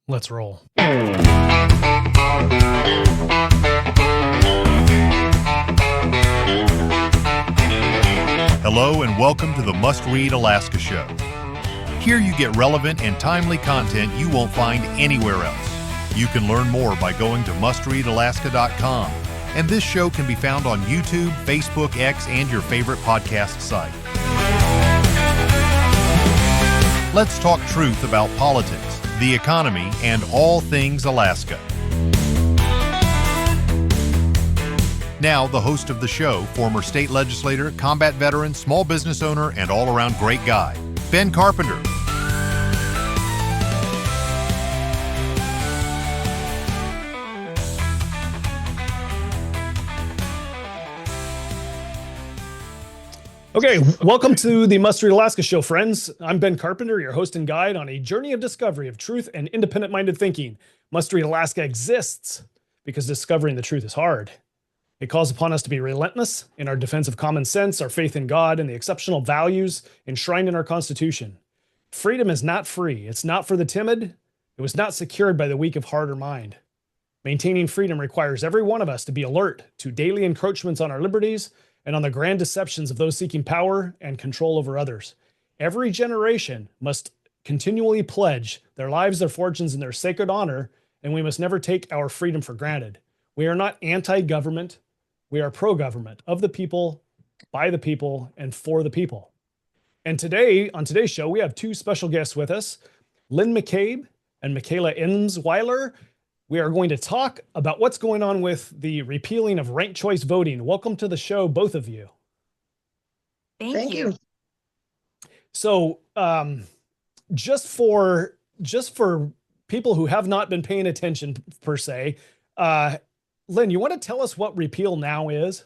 Let's roll. Hello and welcome to the Must Read Alaska Show. Here you get relevant and timely content you won't find anywhere else. You can learn more by going to mustreadalaska.com, and this show can be found on YouTube, Facebook, X, and your favorite podcast site. Let's talk truth about politics, the economy, and all things Alaska. Now, the host of the show, former state legislator, combat veteran, small business owner, and all-around great guy, Ben Carpenter. Okay, welcome to the Must Read Alaska Show, friends. I'm Ben Carpenter, your host and guide on a journey of discovery of truth and independent-minded thinking. Must Read Alaska exists because discovering the truth is hard. It calls upon us to be relentless in our defense of common sense, our faith in God, and the exceptional values enshrined in our Constitution. Freedom is not free. It's not for the timid. It was not secured by the weak of heart or mind. Maintaining freedom requires every one of us to be alert to daily encroachments on our liberties and on the grand deceptions of those seeking power and control over others. Every generation must continually pledge their lives, their fortunes, and their sacred honor, and we must never take our freedom for granted. We are not anti-government. We are pro-government, of the people, by the people, and for the people. And today, on today's show, we have two special guests with us, Linn McCabe and Mikaela Emswiler. We are going to talk about what's going on with the repealing of ranked choice voting. Welcome to the show, both of you. Thank you. So just for people who have not been paying attention per se, Linn, you want to tell us what Repeal Now is?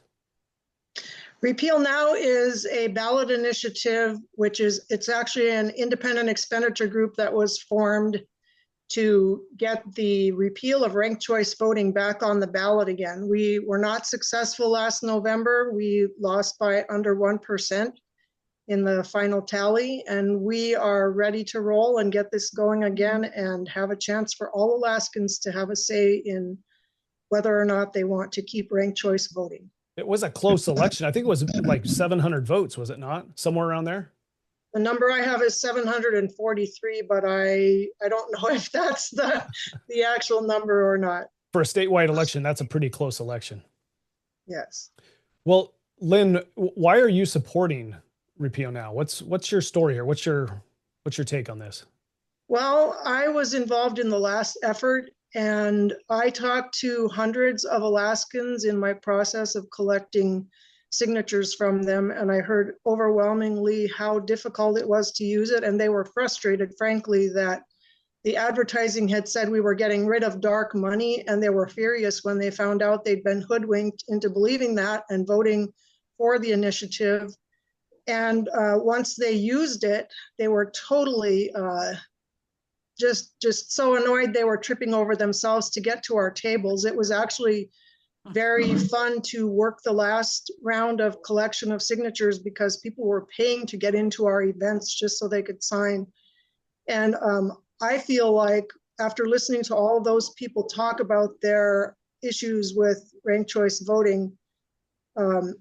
Repeal Now is a ballot initiative, it's actually an independent expenditure group that was formed to get the repeal of ranked choice voting back on the ballot again. We were not successful last November. We lost by under 1% in the final tally, and we are ready to roll and get this going again and have a chance for all Alaskans to have a say in whether or not they want to keep ranked choice voting. It was a close election. I think it was like 700 votes, was it not? Somewhere around there? The number I have is 743, but I don't know if that's the actual number or not. For a statewide election, that's a pretty close election. Yes. Well, Linn, why are you supporting Repeal Now? What's your story here? What's your take on this? Well, I was involved in the last effort, and I talked to hundreds of Alaskans in my process of collecting signatures from them, and I heard overwhelmingly how difficult it was to use it, and they were frustrated, frankly, that the advertising had said we were getting rid of dark money, and they were furious when they found out they'd been hoodwinked into believing that and voting for the initiative. And once they used it, they were totally just so annoyed they were tripping over themselves to get to our tables. It was actually very fun to work the last round of collection of signatures because people were paying to get into our events just so they could sign. And I feel like after listening to all those people talk about their issues with ranked choice voting,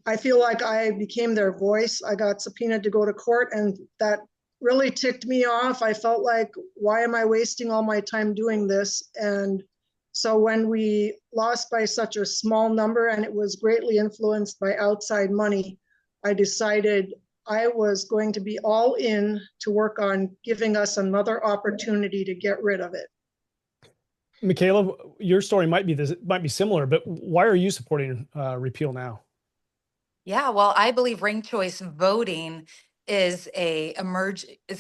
I feel like I became their voice. I got subpoenaed to go to court, and that really ticked me off. I felt like, why am I wasting all my time doing this? And so when we lost by such a small number and it was greatly influenced by outside money, I decided I was going to be all in to work on giving us another opportunity to get rid of it. Mikaela, your story might be similar, but why are you supporting Repeal Now? Yeah, well, I believe ranked choice voting is an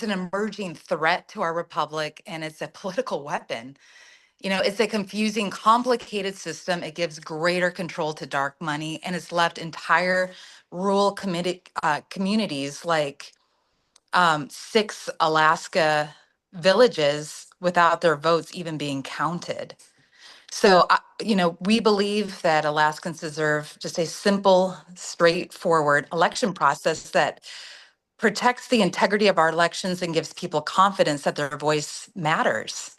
emerging threat to our republic, and it's a political weapon. You know, it's a confusing, complicated system. It gives greater control to dark money, and it's left entire rural communities like 6 Alaska villages without their votes even being counted. So, we believe that Alaskans deserve just a simple, straightforward election process that protects the integrity of our elections and gives people confidence that their voice matters.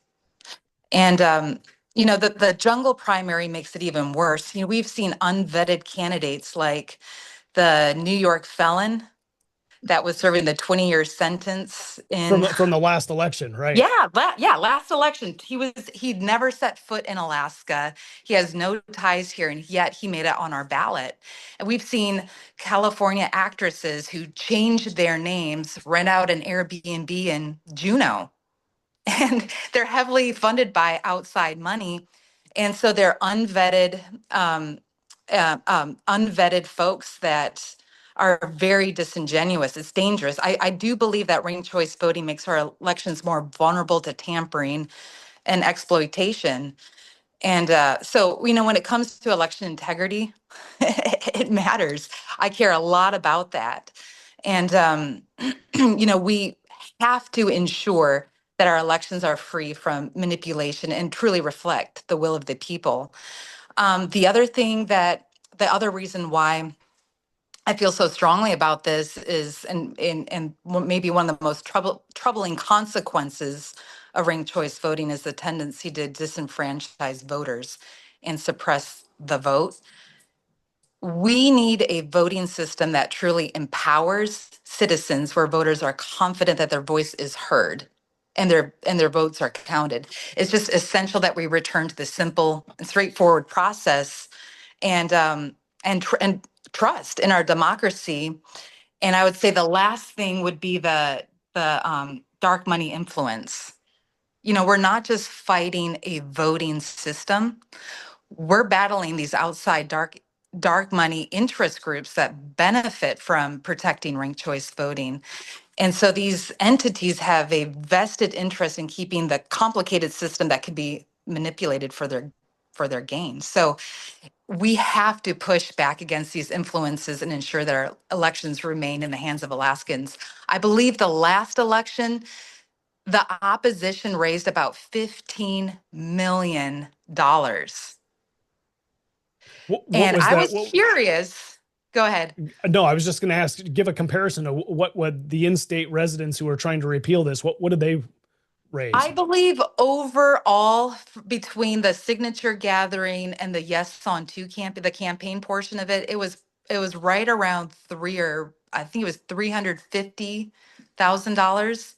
And, the jungle primary makes it even worse. We've seen unvetted candidates like the New York felon that was serving the 20-year sentence from the last election, right? Yeah, last election. He'd never set foot in Alaska. He has no ties here, and yet he made it on our ballot. And we've seen California actresses who changed their names, rent out an Airbnb in Juneau, and they're heavily funded by outside money. And so they're unvetted folks that are very disingenuous. It's dangerous. I do believe that ranked choice voting makes our elections more vulnerable to tampering and exploitation. And when it comes to election integrity, it matters. I care a lot about that. And, we have to ensure that our elections are free from manipulation and truly reflect the will of the people. The other reason why I feel so strongly about this is, and maybe one of the most troubling consequences of ranked choice voting is the tendency to disenfranchise voters and suppress the vote. We need a voting system that truly empowers citizens, where voters are confident that their voice is heard and their votes are counted. It's just essential that we return to the simple and straightforward process and trust in our democracy. And I would say the last thing would be the dark money influence. We're not just fighting a voting system. We're battling these outside dark money interest groups that benefit from protecting ranked choice voting. And so these entities have a vested interest in keeping the complicated system that can be manipulated for their gain. So we have to push back against these influences and ensure that our elections remain in the hands of Alaskans. I believe the last election, the opposition raised about $15 million. What And was I that? was curious. Go ahead. No, I was just going to ask, give a comparison to what the in-state residents who are trying to repeal this, what did they raise? I believe overall, between the signature gathering and the Yes on Two the campaign portion of it, it was right around $350,000.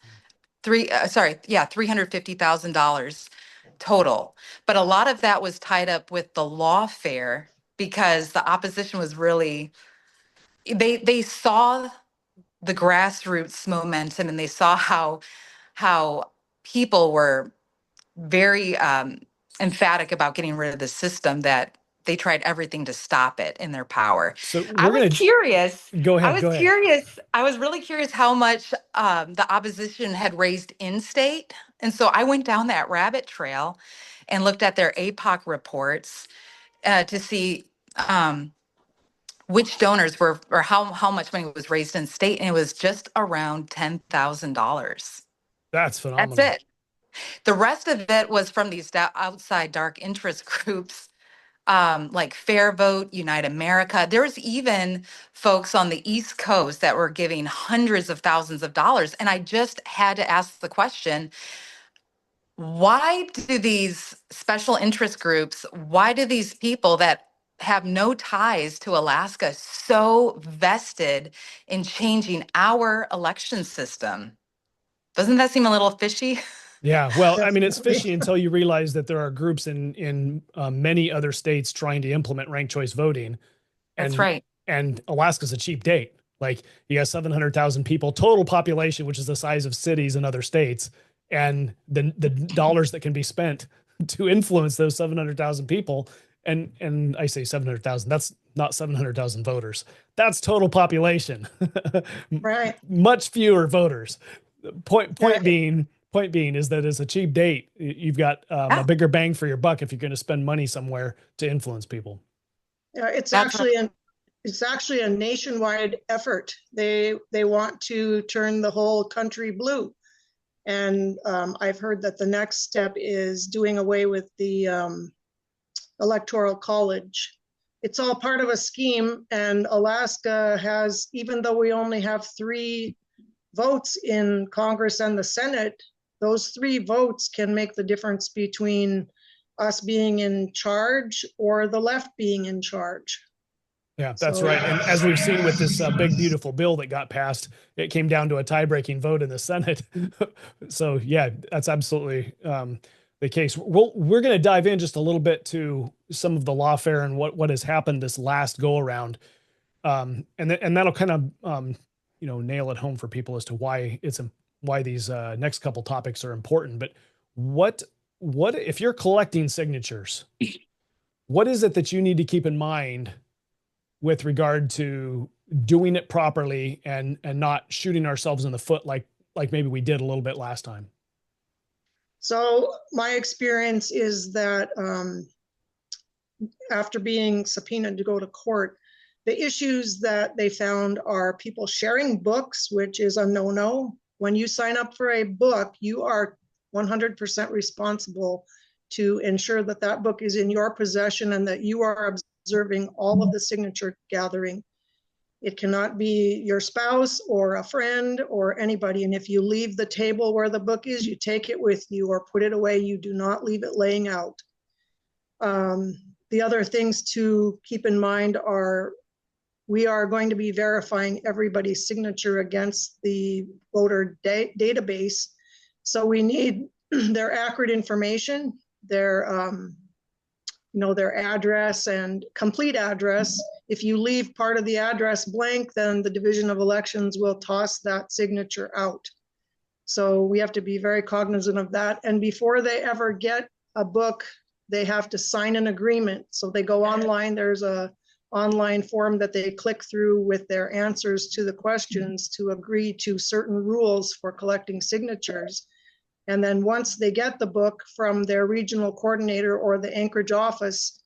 $350,000 total. But a lot of that was tied up with the lawfare, because the opposition was really, they saw the grassroots momentum, and they saw how people were very emphatic about getting rid of the system, that they tried everything to stop it in their power. So I was curious. Go ahead. I was really curious how much the opposition had raised in state. And so I went down that rabbit trail and looked at their APOC reports to see which donors were, or how much money was raised in state. And it was just around $10,000. That's phenomenal. That's it. The rest of it was from these outside dark interest groups, like Fair Vote, Unite America. There was even folks on the East Coast that were giving hundreds of thousands of dollars. And I just had to ask the question, why do these special interest groups, why do these people that have no ties to Alaska so vested in changing our election system? Doesn't that seem a little fishy? Yeah, well, I mean, it's fishy until you realize that there are groups in many other states trying to implement ranked choice voting. That's right. And Alaska's a cheap date. Like, you got 700,000 people, total population, which is the size of cities in other states. And the dollars that can be spent to influence those 700,000 people. And I say 700,000, that's not 700,000 voters. That's total population. Right. Much fewer voters. Point being is that it's a cheap date. You've got a bigger bang for your buck if you're going to spend money somewhere to influence people. Yeah, it's actually a nationwide effort. They want to turn the whole country blue. And I've heard that the next step is doing away with the electoral college. It's all part of a scheme, and Alaska has, even though we only have 3 votes in Congress and the Senate, those 3 votes can make the difference between us being in charge or the left being in charge. Yeah, that's right. And as we've seen with this big, beautiful bill that got passed, it came down to a tie-breaking vote in the Senate. So yeah, that's absolutely the case. We're going to dive in just a little bit to some of the lawfare and what has happened this last go around. And that'll kind of, nail it home for people as to why these next couple topics are important. But what if you're collecting signatures, what is it that you need to keep in mind with regard to doing it properly and not shooting ourselves in the foot like maybe we did a little bit last time? So my experience is that after being subpoenaed to go to court, the issues that they found are people sharing books, which is a no-no. When you sign up for a book, you are 100% responsible to ensure that that book is in your possession and that you are observing all of the signature gathering. It cannot be your spouse or a friend or anybody. And if you leave the table where the book is, you take it with you or put it away. You do not leave it laying out. The other things to keep in mind are we are going to be verifying everybody's signature against the voter database. So we need their accurate information, their address and complete address. If you leave part of the address blank, then the Division of Elections will toss that signature out. So we have to be very cognizant of that. And before they ever get a book, they have to sign an agreement. So they go online, there's a online form that they click through with their answers to the questions to agree to certain rules for collecting signatures. And then once they get the book from their regional coordinator or the Anchorage office,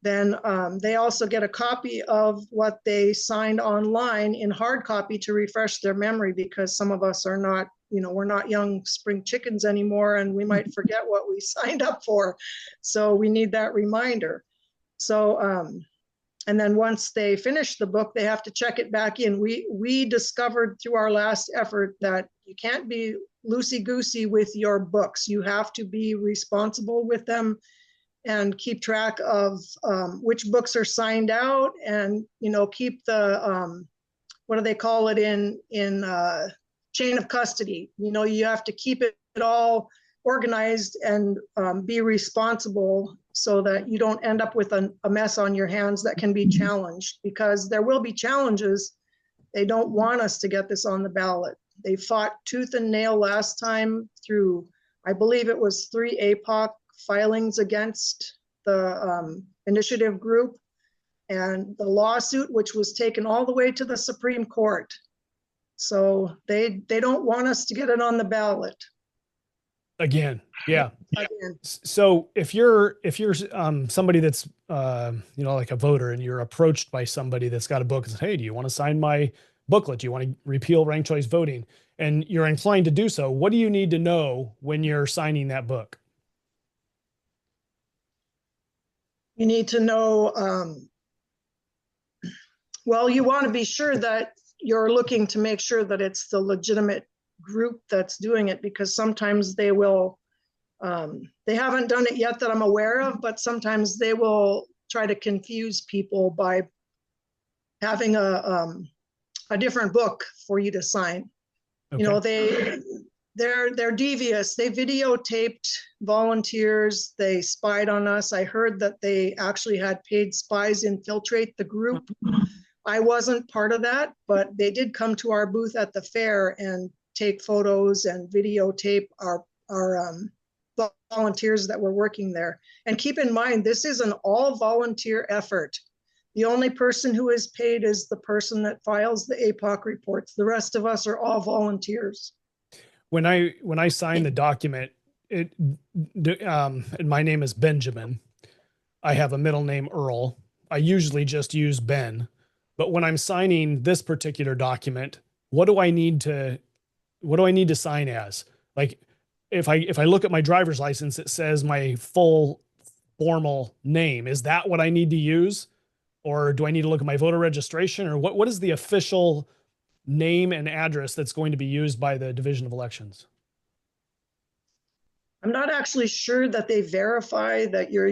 then they also get a copy of what they signed online in hard copy to refresh their memory, because some of us are not, we're not young spring chickens anymore, and we might forget what we signed up for. So we need that reminder. So, and then once they finish the book, they have to check it back in. We discovered through our last effort that you can't be loosey-goosey with your books. You have to be responsible with them and keep track of which books are signed out, and keep the what do they call it in chain of custody. You have to keep it all organized and be responsible so that you don't end up with a mess on your hands that can be challenged, because there will be challenges. They don't want us to get this on the ballot. They fought tooth and nail last time through, I believe it was 3 APOC filings against the initiative group and the lawsuit, which was taken all the way to the Supreme Court. So they don't want us to get it on the ballot. Again, yeah. Again. So if you're somebody that's like a voter, and you're approached by somebody that's got a book and says, "Hey, do you want to sign my booklet? Do you want to repeal ranked choice voting?" and you're inclined to do so, what do you need to know when you're signing that book? You need to know, well, you want to be sure that you're looking to make sure that it's the legitimate group that's doing it, because sometimes they will, they haven't done it yet that I'm aware of, but sometimes they will try to confuse people by having a different book for you to sign. Okay. They're devious. They videotaped volunteers. They spied on us. I heard that they actually had paid spies infiltrate the group. I wasn't part of that, but they did come to our booth at the fair and take photos and videotape our volunteers that were working there. And keep in mind, this is an all volunteer effort. The only person who is paid is the person that files the APOC reports. The rest of us are all volunteers. When I sign the document, and my name is Benjamin. I have a middle name, Earl. I usually just use Ben. But when I'm signing this particular document, what do I need to sign as? Like, if I look at my driver's license, it says my full formal name. Is that what I need to use? Or do I need to look at my voter registration? Or what is the official name and address that's going to be used by the Division of Elections? I'm not actually sure that they verify that you're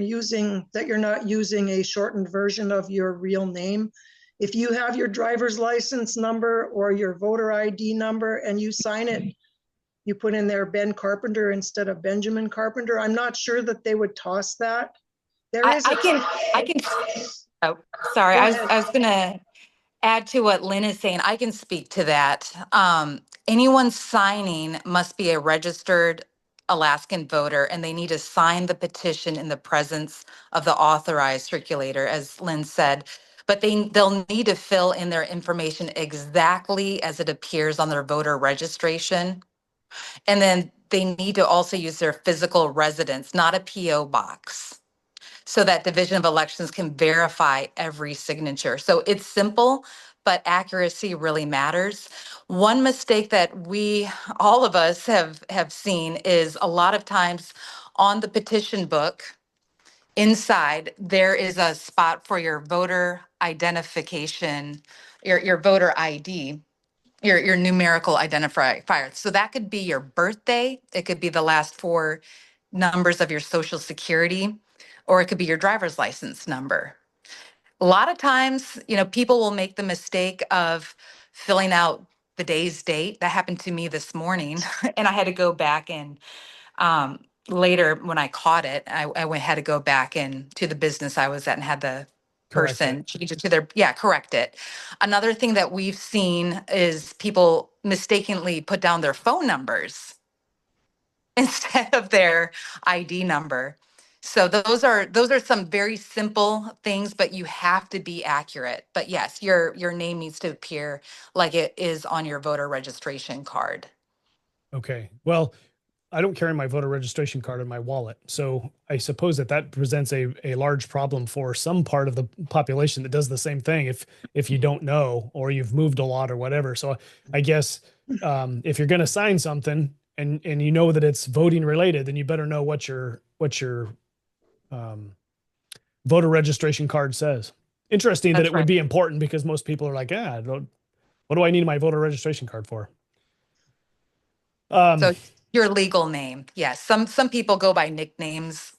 not using a shortened version of your real name. If you have your driver's license number or your voter ID number and you sign it, you put in there Ben Carpenter instead of Benjamin Carpenter. I'm not sure that they would toss that. There is I can, oh, sorry. Go I was going to add to what Lynn is saying. I can speak to that. Anyone signing must be a registered Alaskan voter, and they need to sign the petition in the presence of the authorized circulator, as Lynn said. But they'll need to fill in their information exactly as it appears on their voter registration. And then they need to also use their physical residence, not a PO box, so that Division of Elections can verify every signature. So it's simple, but accuracy really matters. One mistake that all of us have seen is a lot of times on the petition book, inside, there is a spot for your voter identification, your voter ID, your numerical identifier. So that could be your birthday, it could be the last four numbers of your social security, or it could be your driver's license number. A lot of times, people will make the mistake of filling out the day's date. That happened to me this morning, and I had to go back and later when I caught it, had to go back and to the business I was at and had the person change it to correct it. Another thing that we've seen is people mistakenly put down their phone numbers instead of their ID number. So those are some very simple things, but you have to be accurate. But yes, your name needs to appear like it is on your voter registration card. Okay. Well, I don't carry my voter registration card in my wallet. So I suppose that presents a large problem for some part of the population that does the same thing if you don't know or you've moved a lot or whatever. So I guess if you're going to sign something and you know that it's voting related, then you better know what your voter registration card says. Interesting that it would be important because most people are like, what do I need my voter registration card for? So your legal name. Yes. Some people go by nicknames.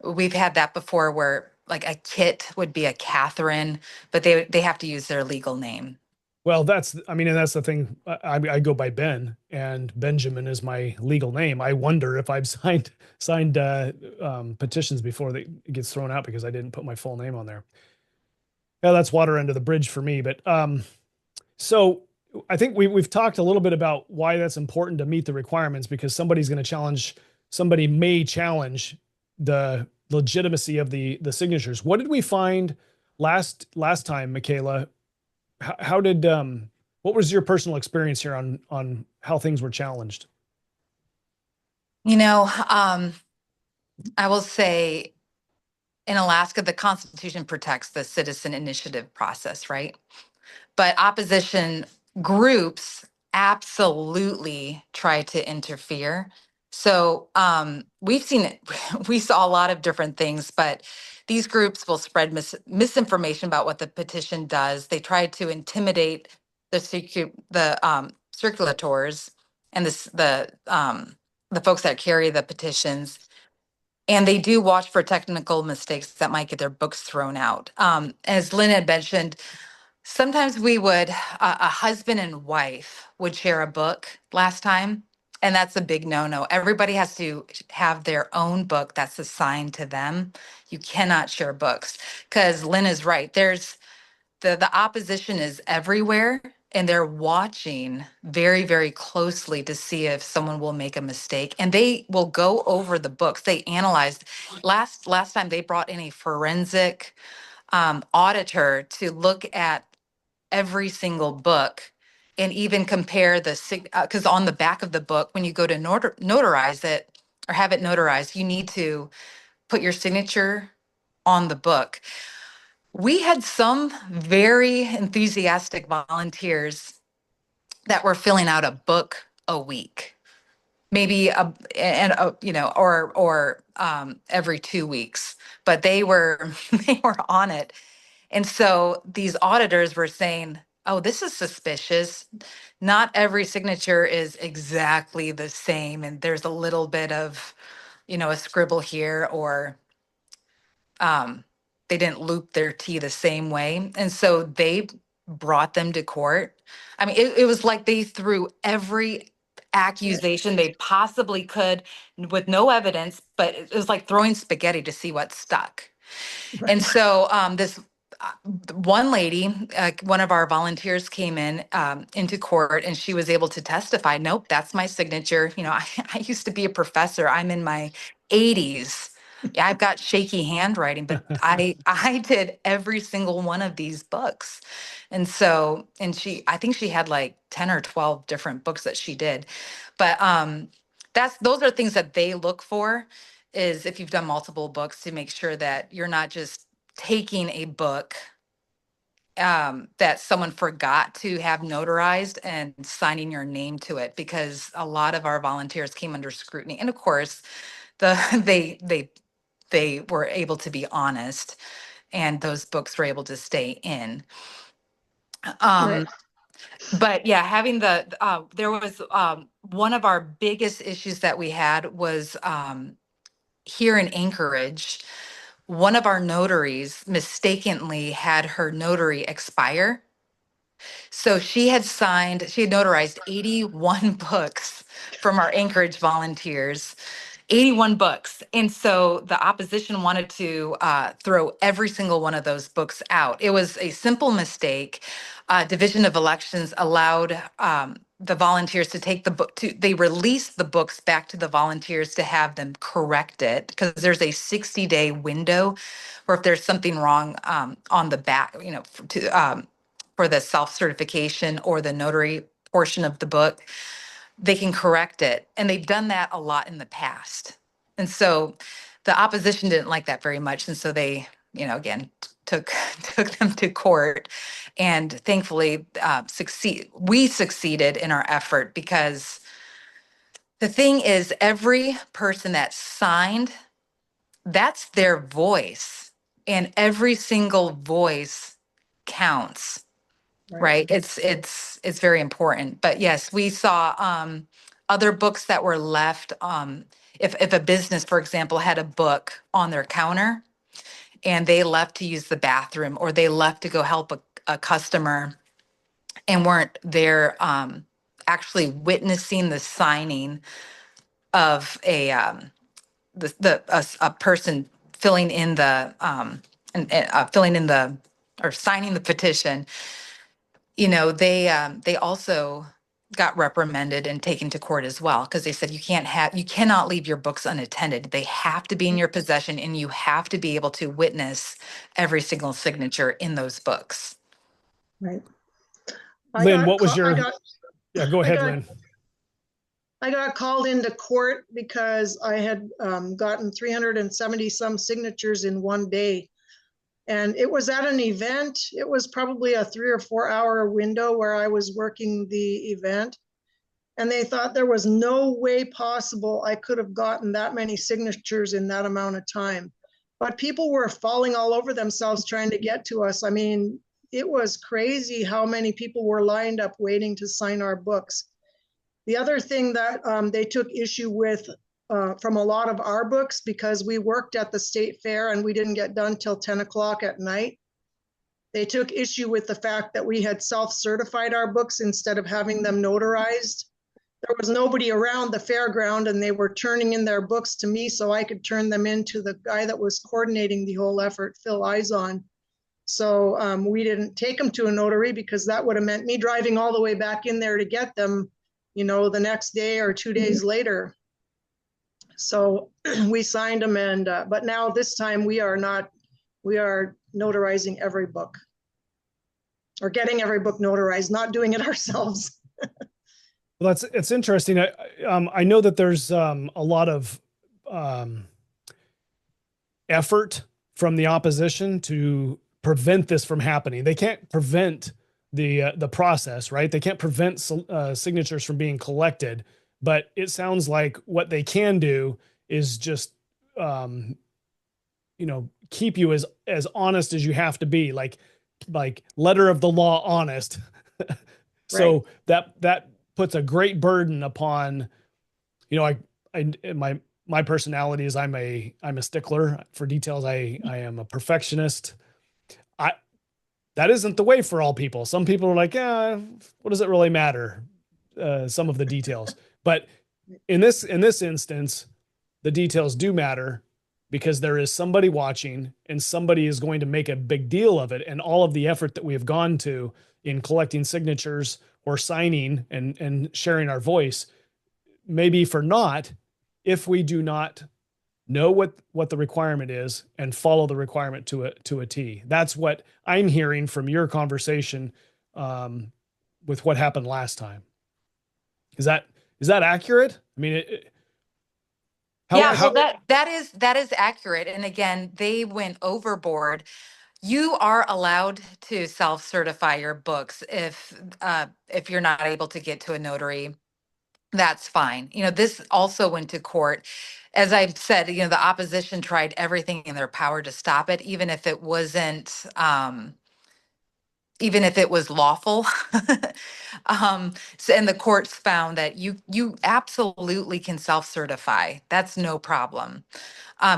We've had that before where like a Kit would be a Catherine, but they have to use their legal name. Well, that's the thing. I go by Ben, and Benjamin is my legal name. I wonder if I've signed petitions before that it gets thrown out because I didn't put my full name on there. Yeah, that's water under the bridge for me. But so I think we've talked a little bit about why that's important to meet the requirements, because somebody may challenge the legitimacy of the signatures. What did we find last time, Mikaela? How did what was your personal experience here on how things were challenged? I will say in Alaska, the Constitution protects the citizen initiative process, right? But opposition groups absolutely try to interfere. So we saw a lot of different things, but these groups will spread misinformation about what the petition does. They try to intimidate the circulators and the folks that carry the petitions. And they do watch for technical mistakes that might get their books thrown out. As Lynn had mentioned, sometimes a husband and wife would share a book last time, and that's a big no-no. Everybody has to have their own book that's assigned to them. You cannot share books because Lynn is right. There's the opposition is everywhere, and they're watching very, very closely to see if someone will make a mistake, and they will go over the books. They analyzed. Last time they brought in a forensic auditor to look at every single book and even compare because on the back of the book, when you go to notarize it or have it notarized, you need to put your signature on the book. We had some very enthusiastic volunteers that were filling out a book a week, maybe every 2 weeks, but they were on it. And so these auditors were saying, oh, this is suspicious. Not every signature is exactly the same. And there's a little bit of a scribble here, or they didn't loop their T the same way. And so they brought them to court. I mean, it was like they threw every accusation they possibly could with no evidence, but it was like throwing spaghetti to see what stuck. And so this one lady, one of our volunteers came in into court, and she was able to testify. Nope, that's my signature. I used to be a professor. I'm in my 80s. Yeah, I've got shaky handwriting, but I did every single one of these books. And so, I think she had like 10 or 12 different books that she did. But those are things that they look for, is if you've done multiple books, to make sure that you're not just taking a book that someone forgot to have notarized and signing your name to it, because a lot of our volunteers came under scrutiny. And of course, they were able to be honest, and those books were able to stay in. Right. But yeah, having there was one of our biggest issues that we had was here in Anchorage. One of our notaries mistakenly had her notary expire. So she had notarized 81 books from our Anchorage volunteers, 81 books. And so the opposition wanted to throw every single one of those books out. It was a simple mistake. Division of Elections allowed the volunteers to take the book they released the books back to the volunteers to have them correct it, because there's a 60-day window, or if there's something wrong on the back, for the self-certification or the notary portion of the book, they can correct it. And they've done that a lot in the past. And so the opposition didn't like that very much. And so they, again, took them to court. And thankfully, we succeeded in our effort, because the thing is, every person that signed, that's their voice. And every single voice counts. Right. It's very important. But yes, we saw other books that were left. If a business, for example, had a book on their counter and they left to use the bathroom, or they left to go help a customer and weren't there actually witnessing the signing of a person filling in the or signing the petition, they also got reprimanded and taken to court as well, because they said you cannot leave your books unattended. They have to be in your possession, and you have to be able to witness every single signature in those books. Right. Lynn, what was your? Yeah, go ahead, Lynn. I got called into court because I had gotten 370 some signatures in one day. And it was at an event. It was probably a 3 or 4 hour window where I was working the event. And they thought there was no way possible I could have gotten that many signatures in that amount of time. But people were falling all over themselves trying to get to us. I mean, it was crazy how many people were lined up waiting to sign our books. The other thing that they took issue with from a lot of our books, because we worked at the state fair and we didn't get done till 10 o'clock at night. They took issue with the fact that we had self-certified our books instead of having them notarized. There was nobody around the fairground, and they were turning in their books to me so I could turn them in to the guy that was coordinating the whole effort, Phil Izon. So we didn't take them to a notary, because that would have meant me driving all the way back in there to get them, the next day or 2 days later. So we signed them, and but now this time we are notarizing every book, or getting every book notarized, not doing it ourselves. Well, it's interesting. I know that there's a lot of effort from the opposition to prevent this from happening. They can't prevent the process, right? They can't prevent signatures from being collected. But it sounds like what they can do is just, keep you as honest as you have to be, like letter of the law honest. So right. that puts a great burden upon, my my personality is I'm a stickler for details. I am a perfectionist. That isn't the way for all people. Some people are like, yeah, what does it really matter? Some of the details, but in this instance, the details do matter because there is somebody watching and somebody is going to make a big deal of it. And all of the effort that we have gone to in collecting signatures or signing and sharing our voice may be for naught if we do not know what the requirement is and follow the requirement to a T. That's what I'm hearing from your conversation with what happened last time. Is that accurate? I mean, Well, that is accurate. And again, they went overboard. You are allowed to self-certify your books if you're not able to get to a notary. That's fine. This also went to court. As I've said, the opposition tried everything in their power to stop it, even if it wasn't, even if it was lawful. And the courts found that you absolutely can self-certify. That's no problem.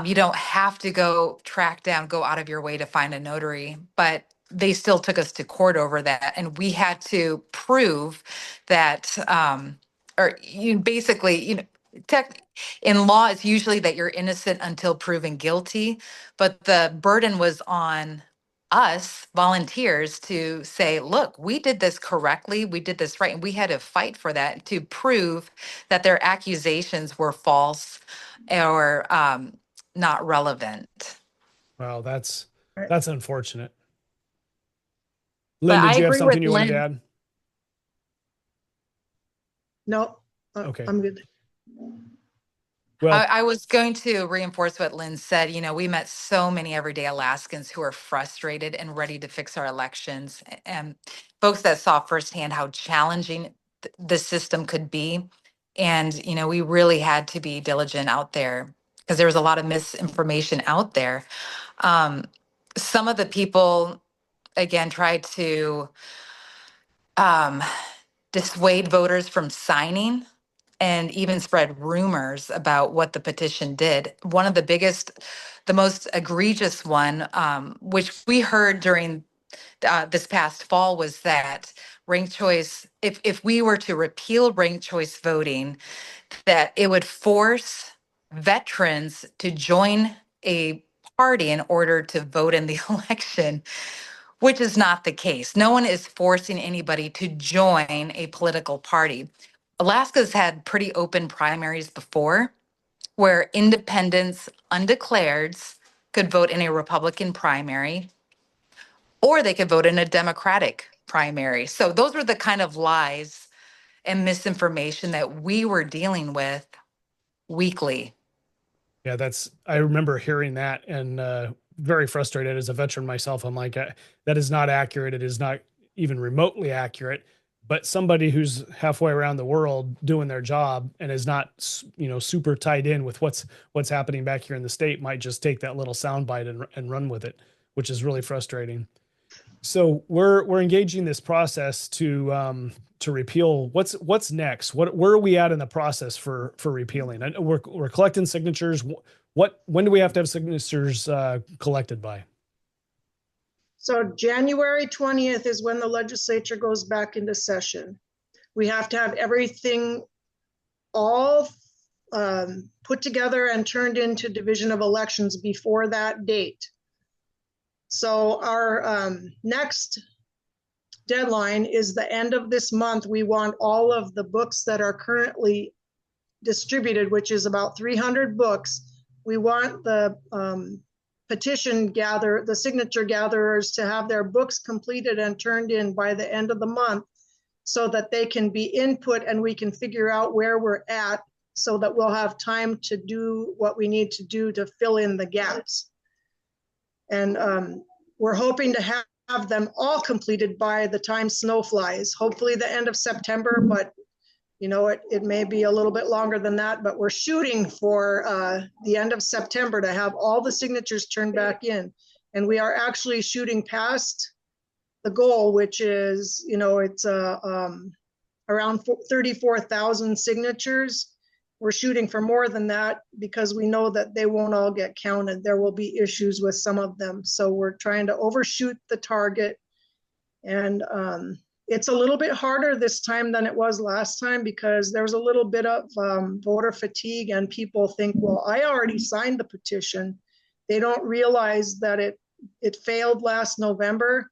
You don't have to go out of your way to find a notary, but they still took us to court over that. And we had to prove that, or you basically, in law, it's usually that you're innocent until proven guilty, but the burden was on us volunteers to say, look, we did this correctly, we did this right, and we had to fight for that to prove that their accusations were false or not relevant. wow, that's Right. unfortunate. But Lynn, I did you have agree something with you wanted to Lynn. add? No, Okay. I'm good. Well, I was going to reinforce what Lynn said. We met so many everyday Alaskans who are frustrated and ready to fix our elections, and folks that saw firsthand how challenging the system could be. And, we really had to be diligent out there because there was a lot of misinformation out there. Some of the people, again, tried to dissuade voters from signing and even spread rumors about what the petition did. One of the biggest, the most egregious one, which we heard during this past fall, was that ranked choice, if we were to repeal ranked choice voting, that it would force veterans to join a party in order to vote in the election, which is not the case. No one is forcing anybody to join a political party. Alaska's had pretty open primaries before, where independents, undeclareds could vote in a Republican primary, or they could vote in a Democratic primary. So those were the kind of lies and misinformation that we were dealing with weekly. yeah, I remember hearing that and very frustrated as a veteran myself. I'm like, that is not accurate. It is not even remotely accurate. But somebody who's halfway around the world doing their job and is not, super tied in with what's happening back here in the state might just take that little soundbite and run with it, which is really frustrating. So we're engaging this process to repeal. What's next? Where are we at in the process for repealing? And we're collecting signatures. When do we have to have signatures collected by? So January 20th is when the legislature goes back into session. We have to have everything all put together and turned into Division of Elections before that date. So our next deadline is the end of this month. We want all of the books that are currently distributed, which is about 300 books. We want the the signature gatherers to have their books completed and turned in by the end of the month so that they can be input and we can figure out where we're at so that we'll have time to do what we need to do to fill in the gaps. And we're hoping to have them all completed by the time snow flies, hopefully the end of September, but it may be a little bit longer than that, but we're shooting for the end of September to have all the signatures turned back in. And we are actually shooting past the goal, which is, it's around 34,000 signatures. we're shooting for more than that because we know that they won't all get counted. There will be issues with some of them. So we're trying to overshoot the target. And it's a little bit harder this time than it was last time because there's a little bit of voter fatigue and people think, well, I already signed the petition. They don't realize that it failed last November.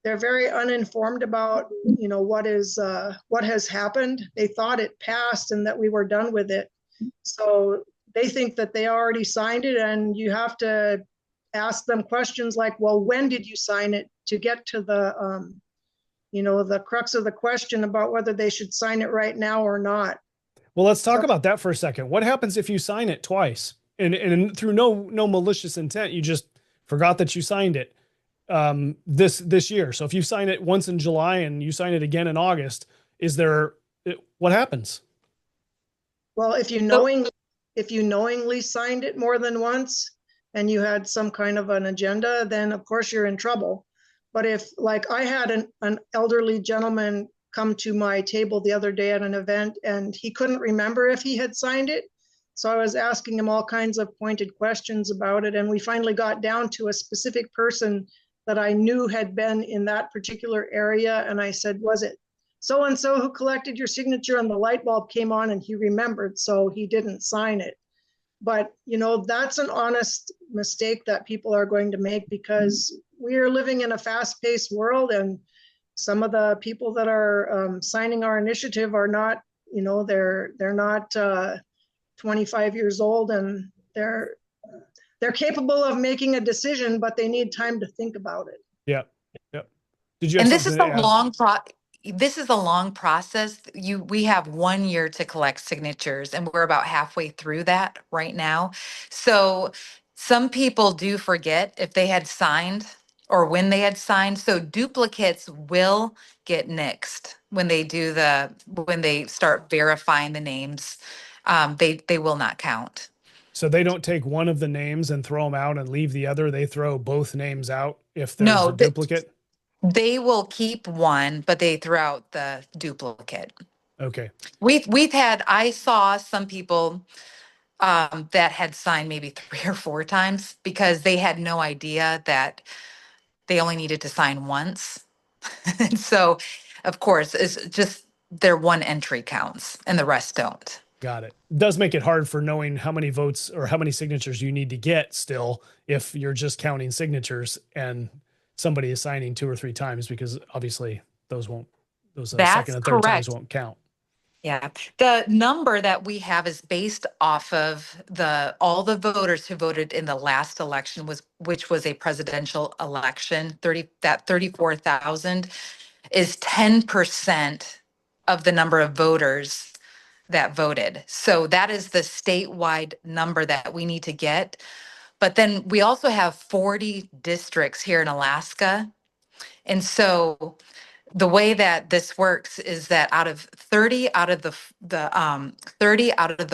They're very uninformed about, what has happened. They thought it passed and that we were done with it. So they think that they already signed it, and you have to ask them questions like, well, when did you sign it, to get to the, the crux of the question about whether they should sign it right now or not. Well, let's talk about that for a second. What happens if you sign it twice and through no malicious intent, you just forgot that you signed it this year? So if you sign it once in July and you sign it again in August, what happens? Well, if you knowingly signed it more than once and you had some kind of an agenda, then of course you're in trouble. But if, like, I had an elderly gentleman come to my table the other day at an event and he couldn't remember if he had signed it. So I was asking him all kinds of pointed questions about it. And we finally got down to a specific person that I knew had been in that particular area. And I said, was it so-and-so who collected your signature? And the light bulb came on and he remembered, so he didn't sign it. But, that's an honest mistake that people are going to make because we are living in a fast-paced world, and some of the people that are signing our initiative are not, they're not 25 years old, and they're capable of making a decision, but they need time to think about it. Yeah. Yep. Did you have And this is something a long process. We have 1 year to collect signatures, and we're about halfway through that right now. So some people do forget if they had signed or when they had signed. So duplicates will get nixed when they start verifying the names. They will not count. So they don't take one of the names and throw them out and leave the other. They throw both names out if there's a duplicate. They will keep one, but they throw out the duplicate. Okay. I saw some people that had signed maybe 3 or 4 times because they had no idea that they only needed to sign once. And so, of course, it's just their one entry counts and the rest don't. Got it. Does make it hard for knowing how many votes or how many signatures you need to get still if you're just counting signatures and somebody is signing 2 or 3 times, because obviously those second and third times won't count. Yeah. The number that we have is based off of all the voters who voted in the last election, which was a presidential election. 34,000 is 10% of the number of voters that voted. So that is the statewide number that we need to get. But then we also have 40 districts here in Alaska. And so the way that this works is that out of the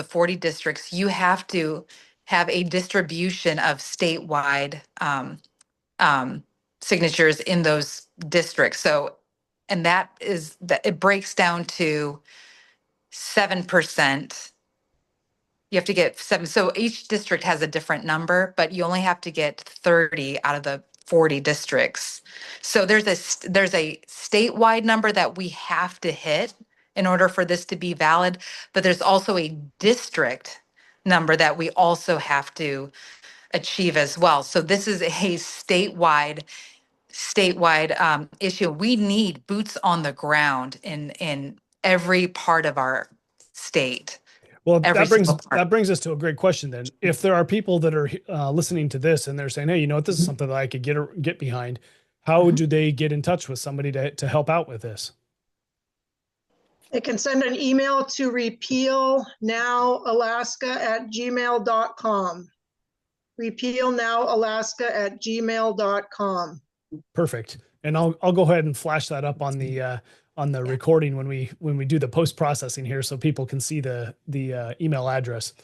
40 districts, you have to have a distribution of statewide signatures in those districts. So, and that it breaks down to 7%. You have to get 7. So each district has a different number, but you only have to get 30 out of the 40 districts. So there's a statewide number that we have to hit in order for this to be valid, but there's also a district number that we also have to achieve as well. So this is a statewide issue. We need boots on the ground in every part of our state. Well, that brings us to a great question then. If there are people that are listening to this and they're saying, hey, this is something that I could get behind, how do they get in touch with somebody to help out with this? They can send an email to repealnowalaska@gmail.com. repealnowalaska@gmail.com. Perfect. And I'll go ahead and flash that up on the recording when we do the post-processing here, so people can see the email address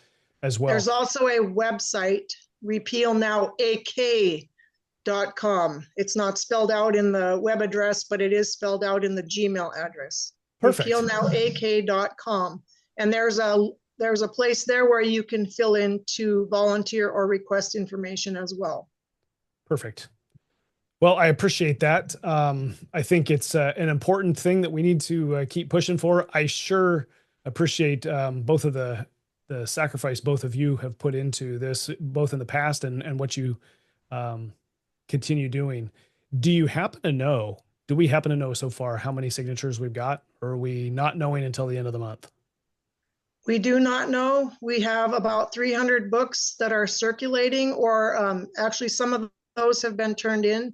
as well. There's also a website, repealnowak.com. It's not spelled out in the web address, but it is spelled out in the Gmail address. Perfect. Repealnowak.com. And there's a there's a place there where you can fill in to volunteer or request information as well. Perfect. Well, I appreciate that. I think it's an important thing that we need to keep pushing for. I sure appreciate both of the sacrifice both of you have put into this, both in the past and what you continue doing. Do we happen to know so far how many signatures we've got, or are we not knowing until the end of the month? We do not know. We have about 300 books that are circulating, or actually some of those have been turned in,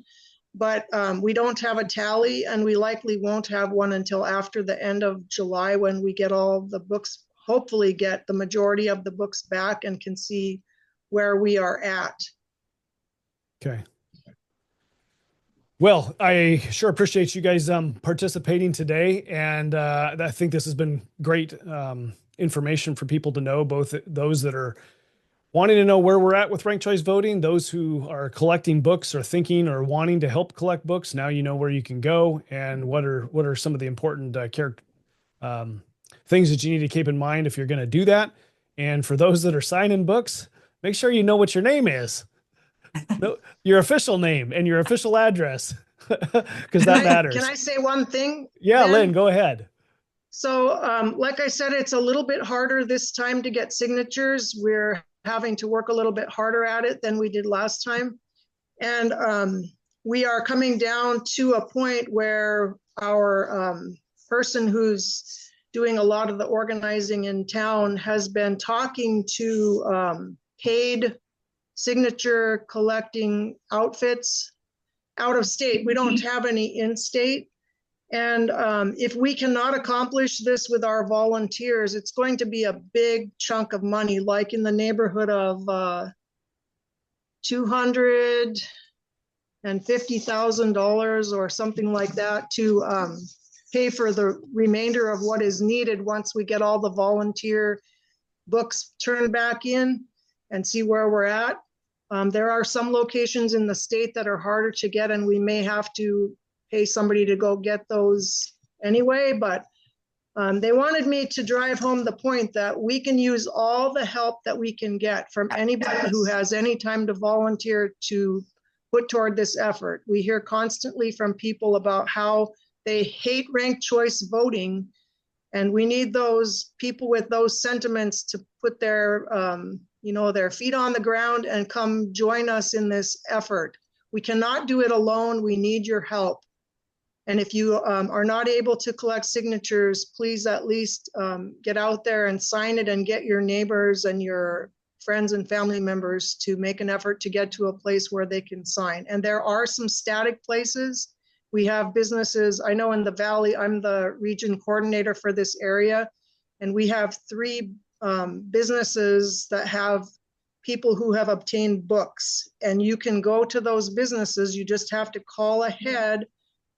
but we don't have a tally, and we likely won't have one until after the end of July, when we get all the books, hopefully get the majority of the books back and can see where we are at. Okay. Well, I sure appreciate you guys participating today, and I think this has been great information for people to know, both those that are wanting to know where we're at with ranked choice voting, those who are collecting books or thinking or wanting to help collect books. Now you know where you can go, and what are some of the important things that you need to keep in mind if you're going to do that. And for those that are signing books, make sure you know what your name is. Your official name and your official address, because that matters. Can I say one thing? Yeah, Ben? Lynn, go ahead. So like I said, it's a little bit harder this time to get signatures. We're having to work a little bit harder at it than we did last time. And we are coming down to a point where our person who's doing a lot of the organizing in town has been talking to paid signature collecting outfits out of state. We don't have any in state. And if we cannot accomplish this with our volunteers, it's going to be a big chunk of money, like in the neighborhood of $250,000 or something like that, to pay for the remainder of what is needed once we get all the volunteer books turned back in and see where we're at. There are some locations in the state that are harder to get, and we may have to pay somebody to go get those anyway, but they wanted me to drive home the point that we can use all the help that we can get from anybody who has any time to volunteer to put toward this effort. We hear constantly from people about how they hate ranked choice voting, and we need those people with those sentiments to put their their feet on the ground and come join us in this effort. We cannot do it alone. We need your help. And if you are not able to collect signatures, please at least get out there and sign it, and get your neighbors and your friends and family members to make an effort to get to a place where they can sign. And there are some static places. We have businesses. I know in the Valley, I'm the region coordinator for this area, and we have 3 businesses that have people who have obtained books. And you can go to those businesses. You just have to call ahead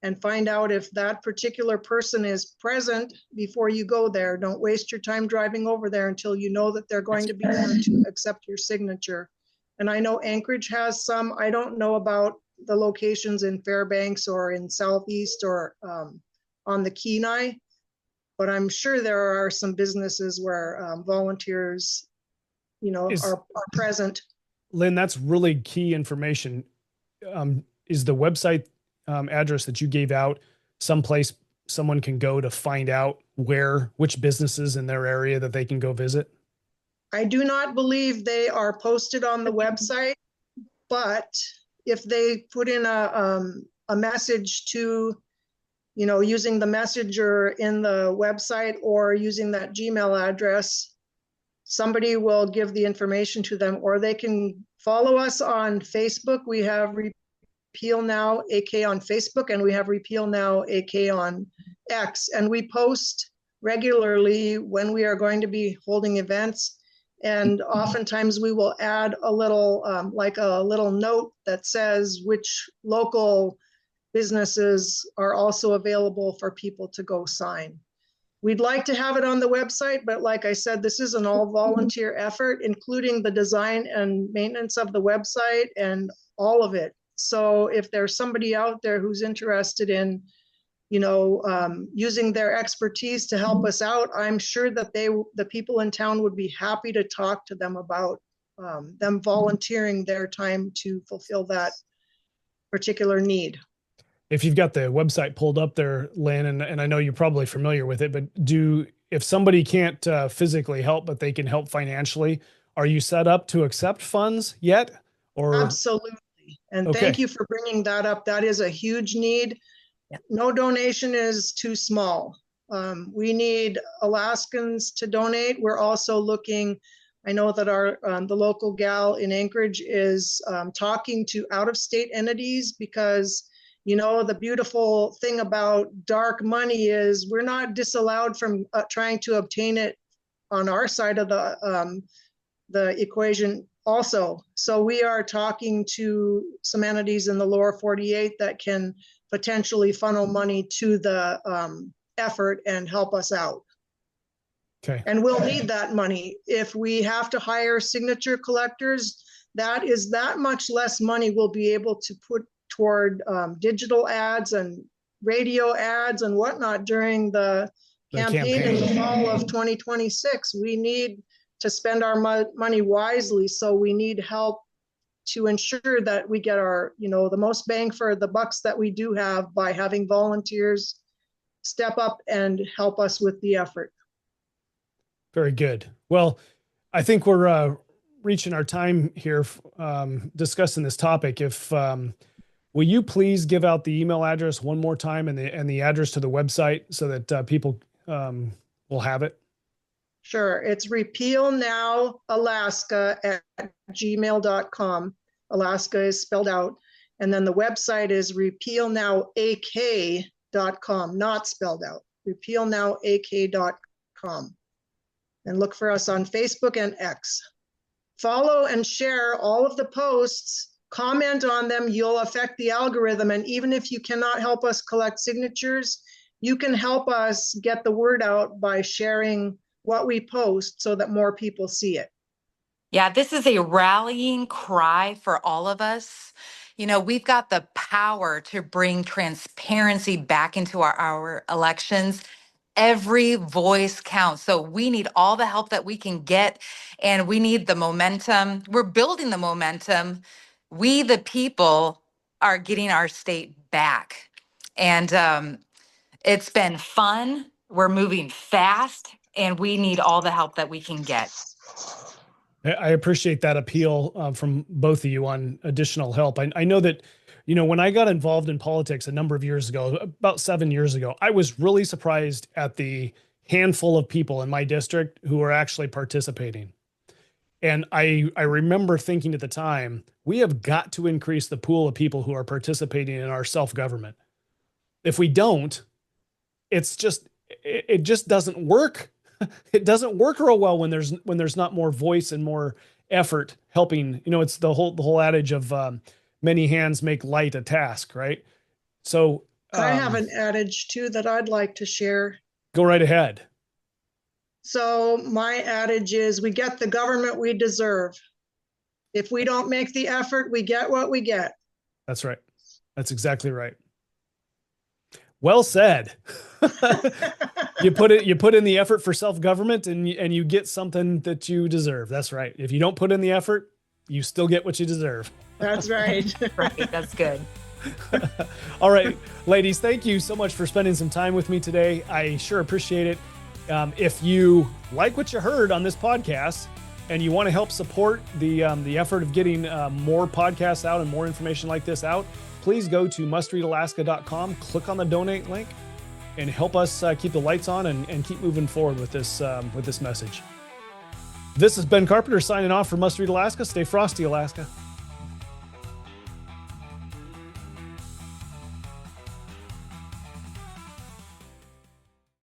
and find out if that particular person is present before you go there. Don't waste your time driving over there until you know that they're going to be there to accept your signature. And I know Anchorage has some. I don't know about the locations in Fairbanks or in Southeast or on the Kenai, but I'm sure there are some businesses where volunteers, are present. Lynn, that's really key information. Is the website address that you gave out someplace someone can go to find out which businesses in their area that they can go visit? I do not believe they are posted on the website, but if they put in a message to, using the messenger in the website or using that Gmail address, somebody will give the information to them, or they can follow us on Facebook. We have Repeal Now AK on Facebook, and we have Repeal Now AK on X, and we post regularly when we are going to be holding events. And oftentimes we will add a little note that says which local businesses are also available for people to go sign. We'd like to have it on the website, but like I said, this is an all volunteer effort, including the design and maintenance of the website and all of it. So if there's somebody out there who's interested in using their expertise to help us out, I'm sure that the people in town would be happy to talk to them about them volunteering their time to fulfill that particular need. If you've got the website pulled up there, Lynn, and I know you're probably familiar with it, but if somebody can't physically help, but they can help financially, are you set up to accept funds yet? Or Absolutely. And okay. Thank you for bringing that up. That is a huge need. Yeah. No donation is too small. We need Alaskans to donate. We're also looking, I know that the local gal in Anchorage is talking to out-of-state entities, because the beautiful thing about dark money is we're not disallowed from trying to obtain it on our side of the equation also. So we are talking to some entities in the lower 48 that can potentially funnel money to the effort and help us out. Okay. And we'll need that money. If we have to hire signature collectors, that is that much less money we'll be able to put toward digital ads and radio ads and whatnot during the campaign in the fall of 2026. We need to spend our money wisely. So we need help to ensure that we get the most bang for the bucks that we do have by having volunteers step up and help us with the effort. Very good. Well, I think we're reaching our time here discussing this topic. If will you please give out the email address one more time and the address to the website so that people will have it? Sure. It's repealnowalaska@gmail.com. Alaska is spelled out. And then the website is repealnowak.com, not spelled out. repealnowak.com. And look for us on Facebook and X. Follow and share all of the posts. Comment on them. You'll affect the algorithm. And even if you cannot help us collect signatures, you can help us get the word out by sharing what we post so that more people see it. Yeah, this is a rallying cry for all of us. We've got the power to bring transparency back into our elections. Every voice counts. So we need all the help that we can get, and we need the momentum. We're building the momentum. We, the people, are getting our state back. And it's been fun. We're moving fast, and we need all the help that we can get. I appreciate that appeal from both of you on additional help. I know that, when I got involved in politics a number of years ago, about 7 years ago, I was really surprised at the handful of people in my district who were actually participating. And I remember thinking at the time, we have got to increase the pool of people who are participating in our self-government. If we don't, it just doesn't work. It doesn't work real well when there's not more voice and more effort helping. It's the whole adage of many hands make light a task, right? So I have an adage too that I'd like to share. Go right ahead. So my adage is, we get the government we deserve. If we don't make the effort, we get what we get. That's right. That's exactly right. Well said. You put in the effort for self-government and you get something that you deserve. That's right. If you don't put in the effort, you still get what you deserve. That's right. Right. That's good. All right, ladies, thank you so much for spending some time with me today. I sure appreciate it. If you like what you heard on this podcast and you want to help support the effort of getting more podcasts out and more information like this out, please go to mustreadalaska.com, click on the donate link, and help us keep the lights on and keep moving forward with this message. This is Ben Carpenter signing off for Must Read Alaska. Stay frosty, Alaska.